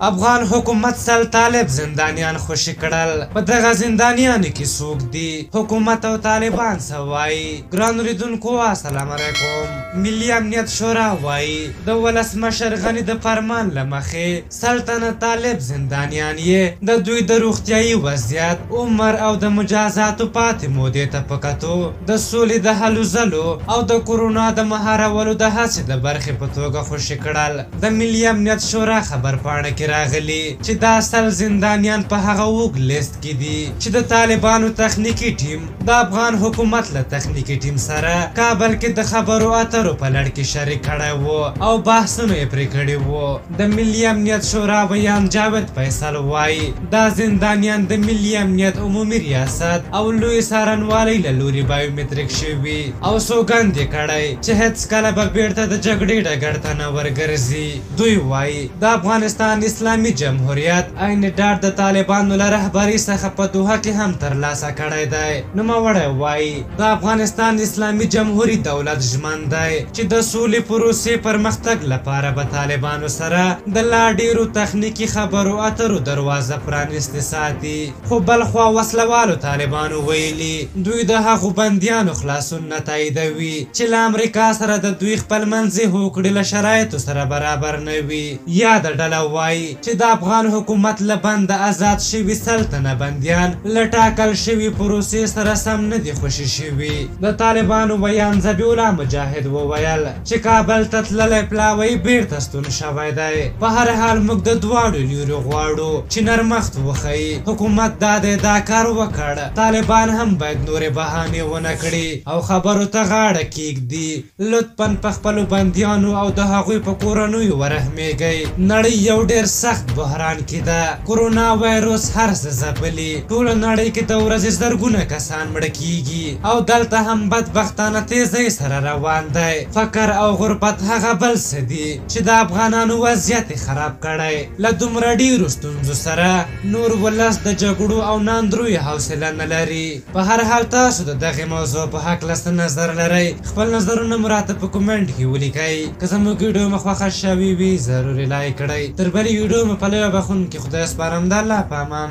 افغان حکومت سل طالب زندانیان خوشي کړل. په دغه زندانیانو کې څوک دي؟ حکومت او طالبان څه وایي؟ ګرانو لیدونکو السلام علیکم. ملي امنیت شورا وایي د ولسمشر غني د فرمان له مخې سل تنه طالب زندانیان یې د دوی د روغتیایي وضعیت، عمر او د مجازاتو پاتې مودې ته په کتو د سولې د هلو ځلو او د کرونا د مهارولو د هڅې د برخې په توګه خوشي کړل. د ملي امنیت شورا خبرپاڼه کې راغلي چې دا سل زندانیان په هغه اوږد لیست کې دي چې د طالبانو تخنیکي ټیم د افغان حکومت له تخنیکي ټیم سره کابل کې د خبرو اترو په لړ کې شریک کړی و او بحثونه یې پرې کړي وو. د ملي امنیت شورا بیان جاوید فیصل وایي دا زندانیان د ملي امنیت عمومي ریاست او لوی څارنوالۍ له لوري بایومتریک شوي او سوګند یې کړی چې هېڅکله به بیرته د جګړې ډګر ته نه ورګرځي. دوی وایي د افغانستان اسلامي جمهوریت عین ډاډ د طالبانو له رهبرۍ څخه په دوحه کې هم ترلاسه کړی دی. نوموړی وایي د افغانستان اسلامي جمهوري دولت ژمن دی چې د سولې پروسې پرمختګ لپاره به طالبانو سره د لا ډېرو تخنیکي خبرو اترو دروازه پرانیستې ساتي. خو بلخوا وسلوالو طالبانو ویلي دوی د هغو بندیانو خلاصون نه تاییدوي چې له امریکا سره د دوی خپلمنځي هوکړې له شرایطو سره برابر نه وي. یاده ډله وایي چې د افغان حکومت له بنده آزاد شوي سل تنه بندیان له ټاکل شوي پروسې سره سم نه دي خوشي شوي. د طالبانو بیان ذبیح الله مجاهد وویل چې کابل ته تللی پلاوی بیرته ستون شوی دی. په هر حال موږ د دواړو لورو غواړو چې نرمښت وښیي. حکومت دا دی دا کار وکړ، طالبان هم باید نورې بهانې ونه کړي او خبرو ته غاړه کیږدي. لطفا په خپلو بندیانو او د هغوی په کورنیو ورحمیږئ. نړۍ یو ډېر سخت بحران کې ده. کرونا وایرس هر څه ځپلي. ټوله نړۍ کې د ورځې زرګونه کسان مړه کیږي او دلته هم بدبختانه تیزۍ سره روان دی. فقر او غربت هغه بل څه دي چې د افغانانو وضعیت خراب کړی. له دومره ډېرو ستونزو سره نور ولس د جګړو او ناندرویو حوصله نه لري. په هر حال تاسو د دغې موضوع په هکله څه نظر لرئ؟ خپل نظرونه مو راته په کومنټ کې ولیکئ. که زموږ ویډیو مو خوښه شوې وي ضروري لایک کړئ. تر بلې ویډیو مو په لویه بخښونکي خدای سپارم. د الله په امان.